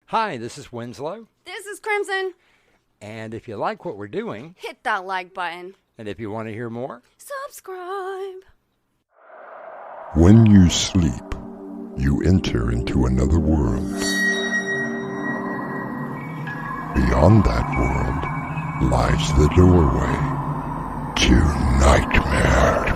Hi, this is Winslow. This is Crimson. And if you like what we're doing, hit that like button. And if you want to hear more, subscribe. When you sleep, you enter into another world. Beyond that world lies the doorway to nightmare.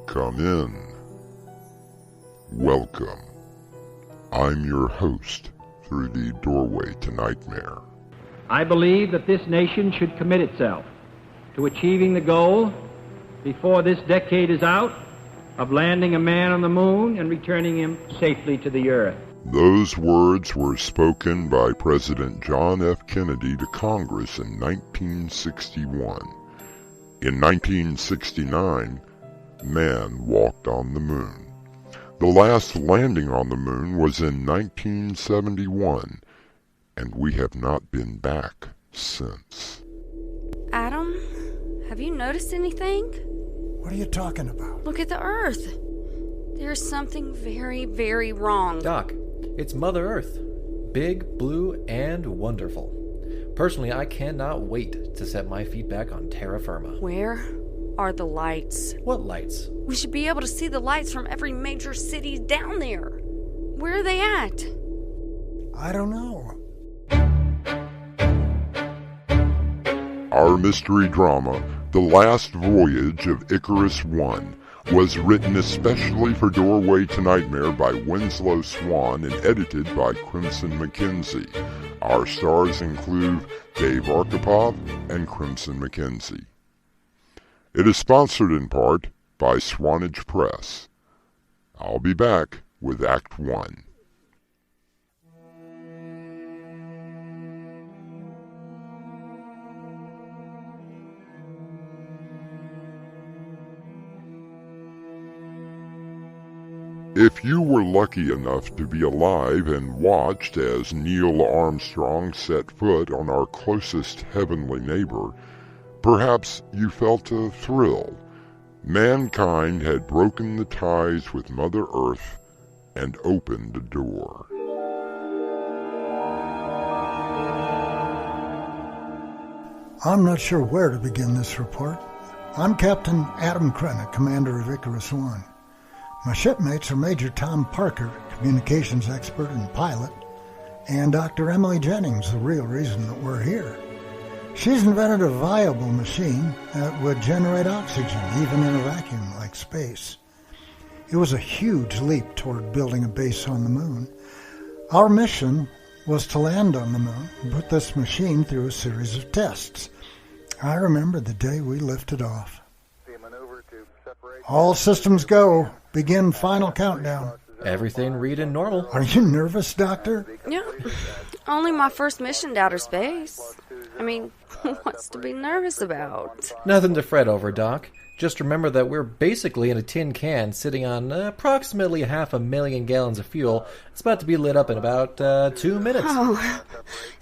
Come in. Welcome. I'm your host through the doorway to nightmare. I believe that this nation should commit itself to achieving the goal, before this decade is out, of landing a man on the moon and returning him safely to the earth. Those words were spoken by President John F. Kennedy to Congress in 1961. In 1969, man walked on the moon. The last landing on the moon was in 1971, and we have not been back since. Adam, have you noticed anything? What are you talking about? Look at the Earth. There's something very, very wrong. Doc, it's Mother Earth. Big, blue, and wonderful. Personally, I cannot wait to set my feet back on terra firma. Where are the lights? What lights? We should be able to see the lights from every major city down there. Where are they at? I don't know. Our mystery drama, The Last Voyage of Icarus One, was written especially for Doorway to Nightmare by Winslow Swan and edited by Crimson McKenzie. Our stars include Dave Arkhipov and Crimson McKenzie. It is sponsored in part by Swanage Press. I'll be back with Act 1. If you were lucky enough to be alive and watched as Neil Armstrong set foot on our closest heavenly neighbor, perhaps you felt a thrill. Mankind had broken the ties with Mother Earth and opened a door. I'm not sure where to begin this report. I'm Captain Adam Krennic, commander of Icarus One. My shipmates are Major Tom Parker, communications expert and pilot, and Dr. Emily Jennings, the real reason that we're here. She's invented a viable machine that would generate oxygen, even in a vacuum like space. It was a huge leap toward building a base on the moon. Our mission was to land on the moon and put this machine through a series of tests. I remember the day we lifted off. All systems go. Begin final countdown. Everything reading normal. Are you nervous, Doctor? Yeah. Only my first mission to outer space. I mean, what's to be nervous about? Nothing to fret over, Doc. Just remember that we're basically in a tin can sitting on approximately 500,000 gallons of fuel. It's about to be lit up in about 2 minutes. Oh,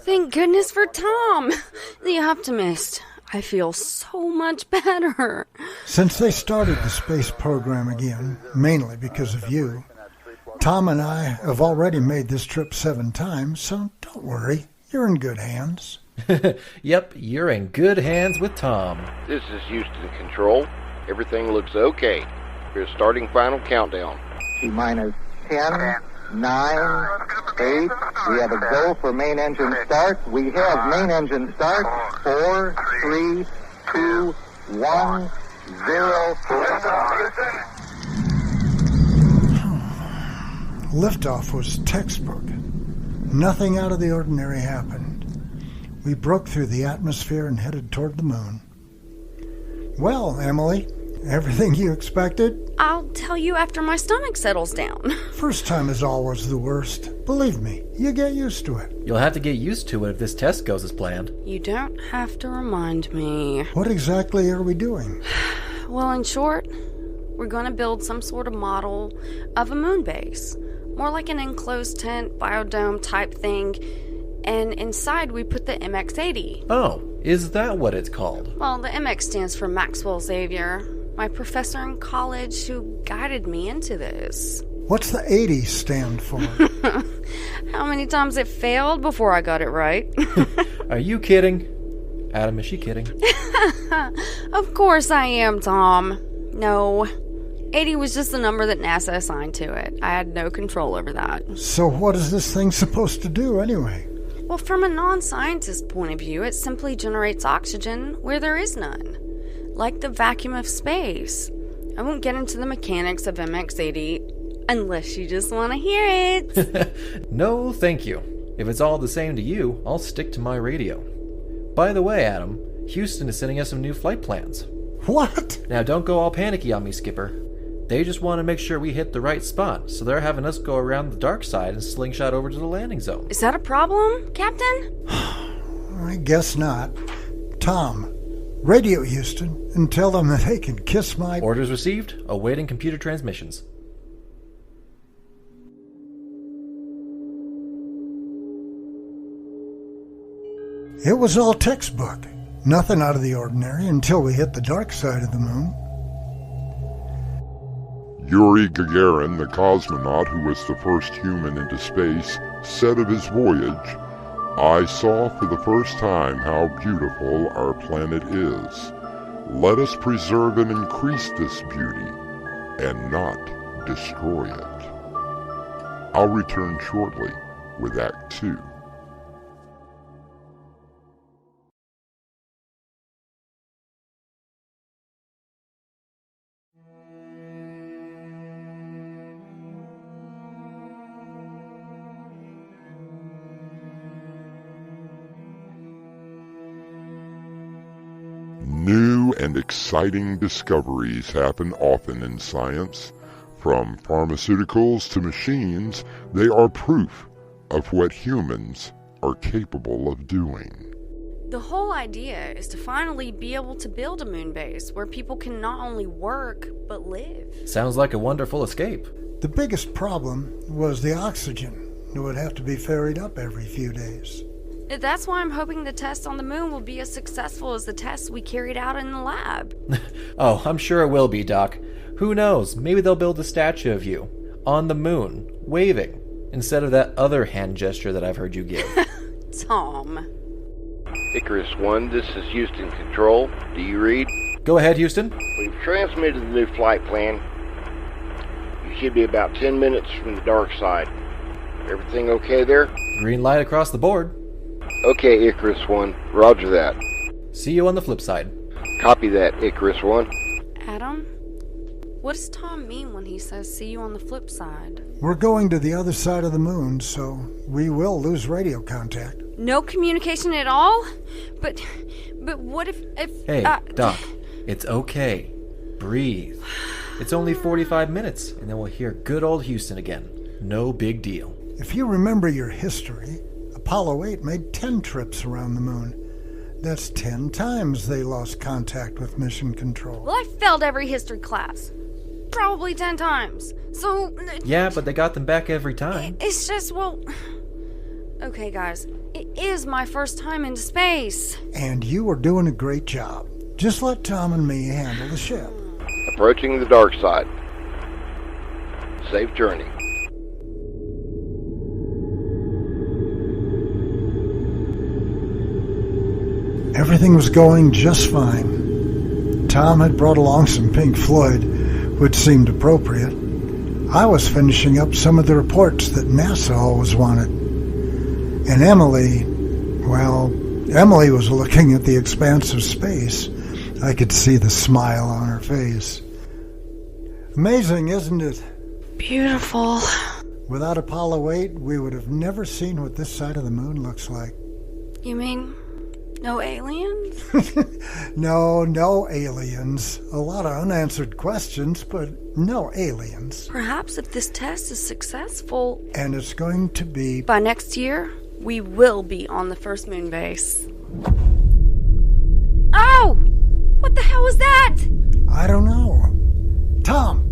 thank goodness for Tom, the optimist. I feel so much better. Since they started the space program again, mainly because of you, Tom and I have already made this trip 7 times, so don't worry, you're in good hands. Yep, you're in good hands with Tom. This is Houston Control. Everything looks okay. We're starting final countdown. T-minus 10, 9, 8. We have a go for main engine start. We have main engine start. 4, 3, 2, 1, 0. Liftoff was textbook. Nothing out of the ordinary happened. We broke through the atmosphere and headed toward the moon. Well, Emily, everything you expected? I'll tell you after my stomach settles down. First time is always the worst. Believe me, you get used to it. You'll have to get used to it if this test goes as planned. You don't have to remind me. What exactly are we doing? Well, in short, we're going to build some sort of model of a moon base. More like an enclosed tent, biodome type thing. And inside we put the MX-80. Oh, is that what it's called? Well, the MX stands for Maxwell Xavier, my professor in college who guided me into this. What's the 80 stand for? How many times it failed before I got it right? Are you kidding? Adam, is she kidding? Of course I am, Tom. No. 80 was just the number that NASA assigned to it. I had no control over that. So what is this thing supposed to do anyway? Well, from a non-scientist point of view, it simply generates oxygen where there is none. Like the vacuum of space. I won't get into the mechanics of MX-80 unless you just want to hear it. No, thank you. If it's all the same to you, I'll stick to my radio. By the way, Adam, Houston is sending us some new flight plans. What? Now, don't go all panicky on me, Skipper. They just want to make sure we hit the right spot, so they're having us go around the dark side and slingshot over to the landing zone. Is that a problem, Captain? I guess not. Tom, radio Houston and tell them that they can kiss my... Orders received, awaiting computer transmissions. It was all textbook. Nothing out of the ordinary until we hit the dark side of the moon. Yuri Gagarin, the cosmonaut who was the first human into space, said of his voyage, "I saw for the first time how beautiful our planet is. Let us preserve and increase this beauty, and not destroy it." I'll return shortly with Act 2. New and exciting discoveries happen often in science. From pharmaceuticals to machines, they are proof of what humans are capable of doing. The whole idea is to finally be able to build a moon base where people can not only work, but live. Sounds like a wonderful escape. The biggest problem was the oxygen. It would have to be ferried up every few days. That's why I'm hoping the test on the moon will be as successful as the tests we carried out in the lab. Oh, I'm sure it will be, Doc. Who knows? Maybe they'll build a statue of you on the moon, waving, instead of that other hand gesture that I've heard you give. Tom. Icarus One, this is Houston Control. Do you read? Go ahead, Houston. We've transmitted the new flight plan. You should be about 10 minutes from the dark side. Everything okay there? Green light across the board. Okay, Icarus One. Roger that. See you on the flip side. Copy that, Icarus One. Adam? What does Tom mean when he says, "See you on the flip side"? We're going to the other side of the moon, so we will lose radio contact. No communication at all? But what if... Hey, Doc, it's okay. Breathe. It's only 45 minutes, and then we'll hear good old Houston again. No big deal. If you remember your history, Apollo 8 made 10 trips around the moon. That's 10 times they lost contact with mission control. Well, I failed every history class. Probably 10 times. So... Yeah, but they got them back every time. It's just, well... Okay, guys. It is my first time into space. And you are doing a great job. Just let Tom and me handle the ship. Approaching the dark side. Safe journey. Everything was going just fine. Tom had brought along some Pink Floyd, which seemed appropriate. I was finishing up some of the reports that NASA always wanted. And Emily was looking at the expanse of space. I could see the smile on her face. Amazing, isn't it? Beautiful. Without Apollo 8, we would have never seen what this side of the moon looks like. You mean... no aliens? No aliens. A lot of unanswered questions, but no aliens. Perhaps if this test is successful... And it's going to be... by next year, we will be on the first moon base. Oh! What the hell was that? I don't know. Tom,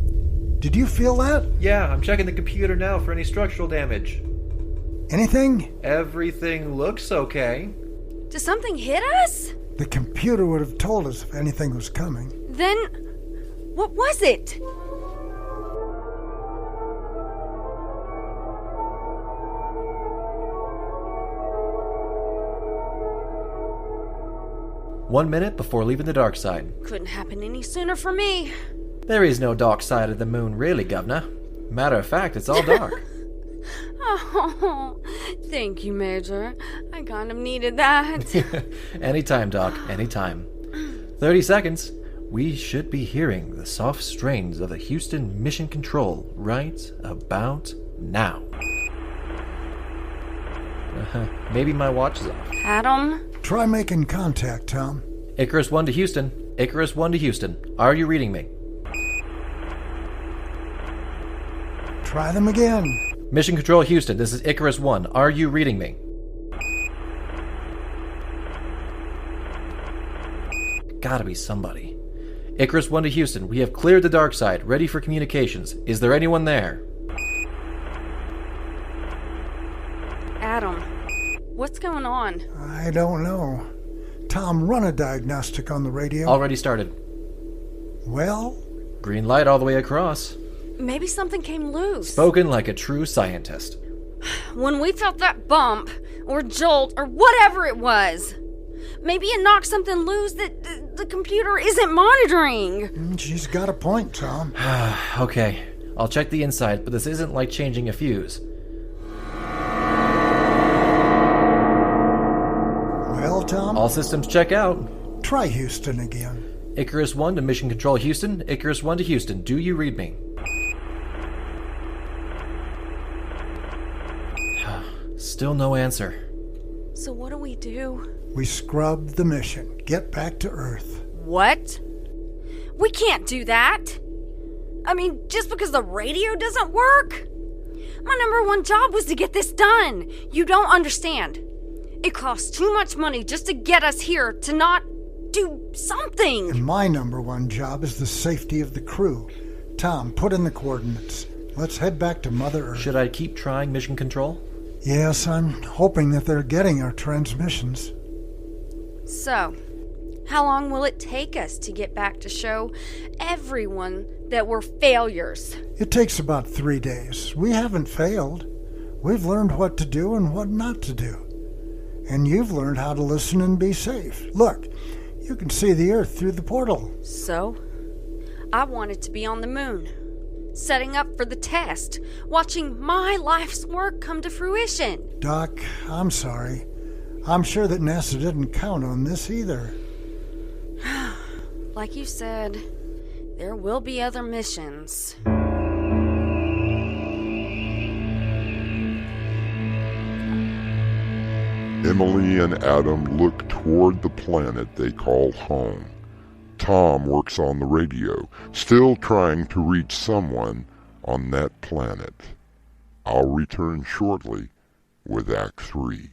did you feel that? Yeah, I'm checking the computer now for any structural damage. Anything? Everything looks okay. Did something hit us? The computer would have told us if anything was coming. Then, what was it? One minute before leaving the dark side. Couldn't happen any sooner for me. There is no dark side of the moon, really, Governor. Matter of fact, it's all dark. Oh, thank you, Major. I kind of needed that. Anytime, Doc, anytime. 30 seconds. We should be hearing the soft strains of the Houston Mission Control right about now. Maybe my watch is off. Adam? Try making contact, Tom. Icarus One to Houston. Icarus One to Houston. Are you reading me? Try them again. Mission Control Houston, this is Icarus One. Are you reading me? Gotta be somebody. Icarus One to Houston, we have cleared the dark side, ready for communications. Is there anyone there? Adam, what's going on? I don't know. Tom, run a diagnostic on the radio. Already started. Well? Green light all the way across. Maybe something came loose. Spoken like a true scientist. When we felt that bump, or jolt, or whatever it was, maybe it knocked something loose that the computer isn't monitoring. She's got a point, Tom. Okay, I'll check the inside, but this isn't like changing a fuse. Well, Tom? All systems check out. Try Houston again. Icarus One to Mission Control Houston. Icarus One to Houston. Do you read me? Still no answer. So what do we do? We scrub the mission. Get back to Earth. What? We can't do that. I mean, just because the radio doesn't work? My number one job was to get this done. You don't understand. It costs too much money just to get us here to not do something. And my number one job is the safety of the crew. Tom, put in the coordinates. Let's head back to Mother Earth. Should I keep trying mission control? Yes, I'm hoping that they're getting our transmissions. So, how long will it take us to get back to show everyone that we're failures? It takes about 3 days. We haven't failed. We've learned what to do and what not to do. And you've learned how to listen and be safe. Look, you can see the Earth through the portal. So, I wanted to be on the moon, setting up for the test, watching my life's work come to fruition. Doc, I'm sorry. I'm sure that NASA didn't count on this either. Like you said, there will be other missions. Emily and Adam look toward the planet they call home. Tom works on the radio, still trying to reach someone on that planet. I'll return shortly with Act 3.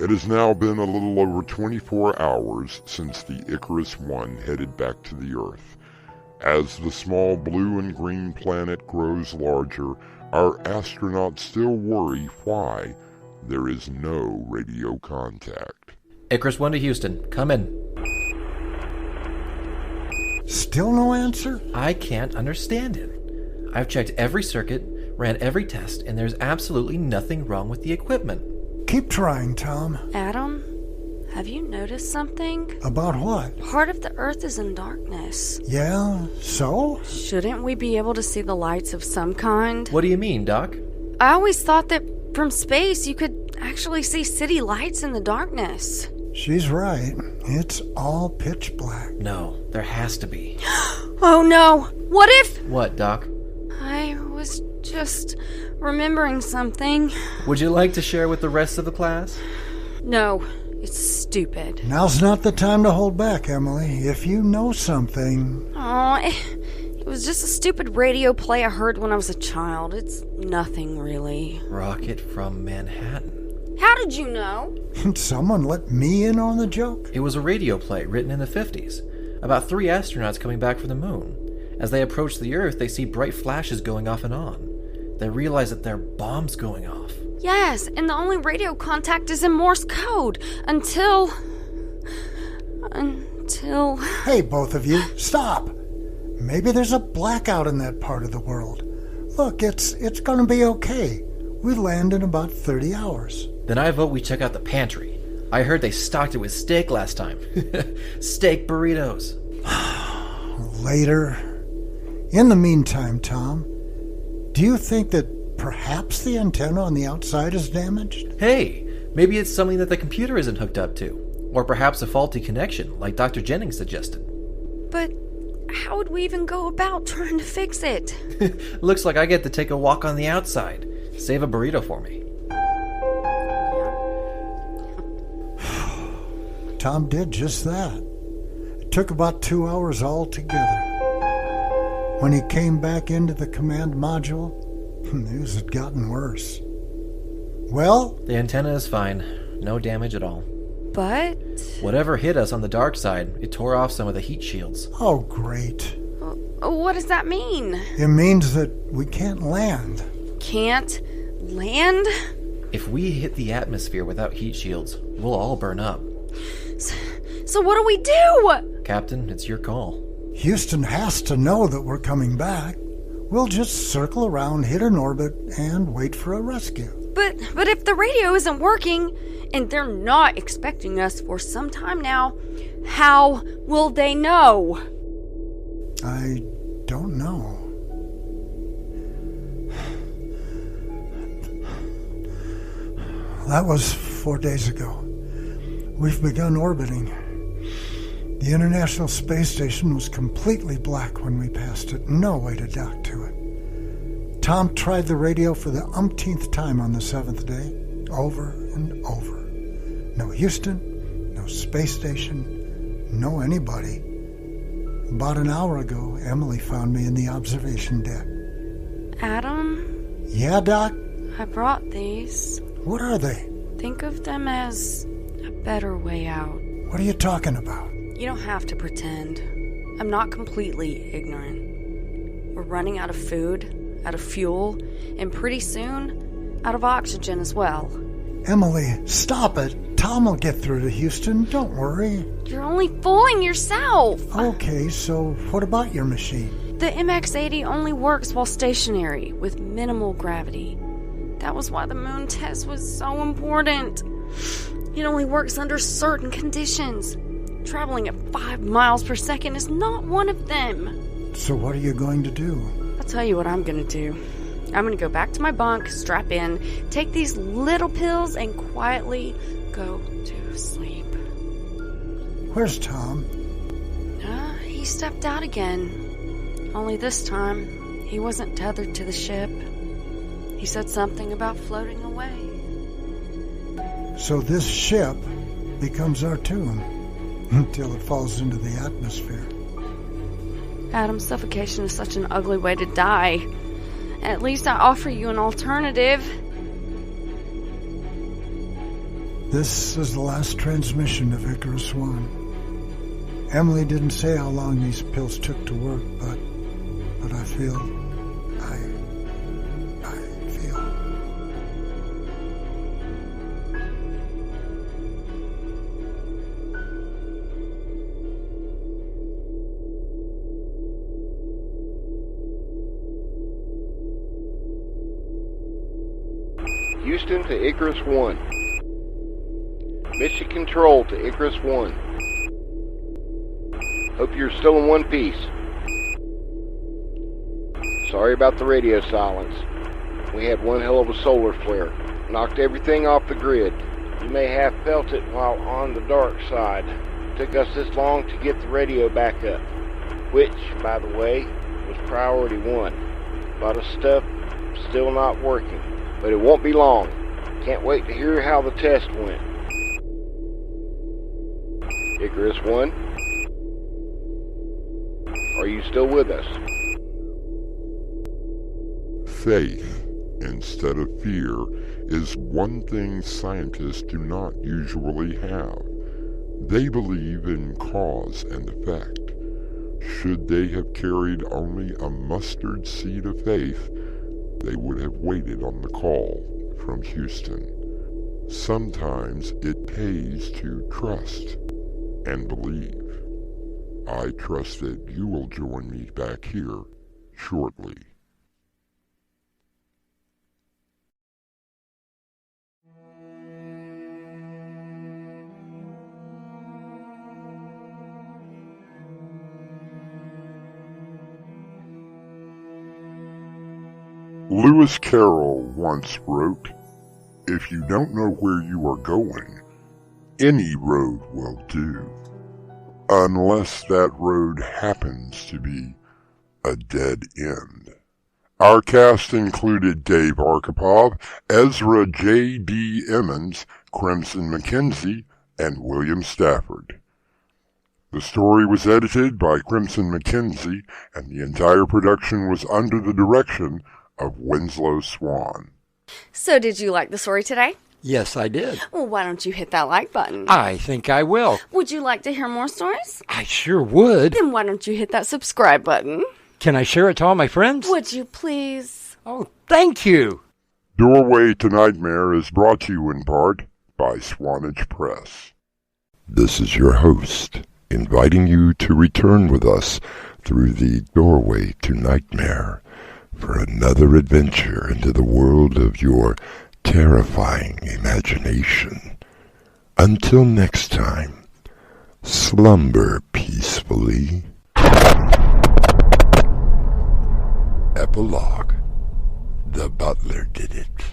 It has now been a little over 24 hours since the Icarus One headed back to the Earth. As the small blue and green planet grows larger, our astronauts still worry why there is no radio contact. Icarus One to Houston. Come in. Still no answer? I can't understand it. I've checked every circuit, ran every test, and there's absolutely nothing wrong with the equipment. Keep trying, Tom. Adam, have you noticed something? About what? Part of the Earth is in darkness. Yeah, so? Shouldn't we be able to see the lights of some kind? What do you mean, Doc? I always thought that from space you could actually see city lights in the darkness. She's right. It's all pitch black. No, there has to be. Oh no! What if... What, Doc? I was just remembering something. Would you like to share with the rest of the class? No, It's stupid. Now's not the time to hold back, Emily. If you know something... Aw, it was just a stupid radio play I heard when I was a child. It's nothing, really. Rocket from Manhattan. How did you know? Someone let me in on the joke? It was a radio play written in the 50s about 3 astronauts coming back from the moon. As they approach the Earth, they see bright flashes going off and on. They realize that there are bombs going off. Yes, and the only radio contact is in Morse code until... Hey, both of you, stop! Maybe there's a blackout in that part of the world. Look, it's gonna be okay. We land in about 30 hours. Then I vote we check out the pantry. I heard they stocked it with steak last time. Steak burritos. Later. In the meantime, Tom, do you think that perhaps the antenna on the outside is damaged? Hey, maybe it's something that the computer isn't hooked up to. Or perhaps a faulty connection, like Dr. Jennings suggested. But how would we even go about trying to fix it? Looks like I get to take a walk on the outside. Save a burrito for me. Tom did just that. It took about 2 hours altogether. When he came back into the command module, news had gotten worse. Well? The antenna is fine. No damage at all. But... whatever hit us on the dark side, it tore off some of the heat shields. Oh, great. What does that mean? It means that we can't land. Can't land? If we hit the atmosphere without heat shields, we'll all burn up. So what do we do? Captain, it's your call. Houston has to know that we're coming back. We'll just circle around, hit an orbit, and wait for a rescue. But if the radio isn't working, and they're not expecting us for some time now, how will they know? I don't know. That was 4 days ago. We've begun orbiting. The International Space Station was completely black when we passed it. No way to dock to it. Tom tried the radio for the umpteenth time on the 7th day, over and over. No Houston, no space station, no anybody. About an hour ago, Emily found me in the observation deck. Adam? Yeah, Doc? I brought these. What are they? Think of them as a better way out. What are you talking about? You don't have to pretend. I'm not completely ignorant. We're running out of food, out of fuel, and pretty soon, out of oxygen as well. Emily, stop it. Tom will get through to Houston. Don't worry. You're only fooling yourself. Okay, so what about your machine? The MX-80 only works while stationary, with minimal gravity. That was why the moon test was so important. It only works under certain conditions. Traveling at 5 miles per second is not one of them. So what are you going to do? I'll tell you what I'm going to do. I'm going to go back to my bunk, strap in, take these little pills, and quietly go to sleep. Where's Tom? He stepped out again. Only this time, he wasn't tethered to the ship. He said something about floating away. So this ship becomes our tomb until it falls into the atmosphere. Adam, suffocation is such an ugly way to die. At least I offer you an alternative. This is the last transmission of Icarus One. Emily didn't say how long these pills took to work, but I feel... I feel... Houston to Icarus One. Mission Control to Icarus One. Hope you're still in one piece. Sorry about the radio silence. We had one hell of a solar flare. Knocked everything off the grid. You may have felt it while on the dark side. Took us this long to get the radio back up. Which, by the way, was priority 1. A lot of stuff still not working. But it won't be long. Can't wait to hear how the test went. Icarus One? Are you still with us? Faith, instead of fear, is one thing scientists do not usually have. They believe in cause and effect. Should they have carried only a mustard seed of faith, they would have waited on the call from Houston. Sometimes it pays to trust and believe. I trust that you will join me back here shortly. Lewis Carroll once wrote, "If you don't know where you are going, any road will do, unless that road happens to be a dead end." Our cast included Dave Arkhipov, Ezra J.B. Emmons, Crimson McKenzie, and William Stafford. The story was edited by Crimson McKenzie, and the entire production was under the direction of Winslow Swan. So did you like the story today? Yes, I did. Well, why don't you hit that like button? I think I will. Would you like to hear more stories? I sure would. Then why don't you hit that subscribe button? Can I share it to all my friends? Would you please? Oh, thank you. Doorway to Nightmare is brought to you in part by Swanage Press. This is your host, inviting you to return with us through the Doorway to Nightmare for another adventure into the world of your terrifying imagination. Until next time, slumber peacefully. Epilogue. The butler did it.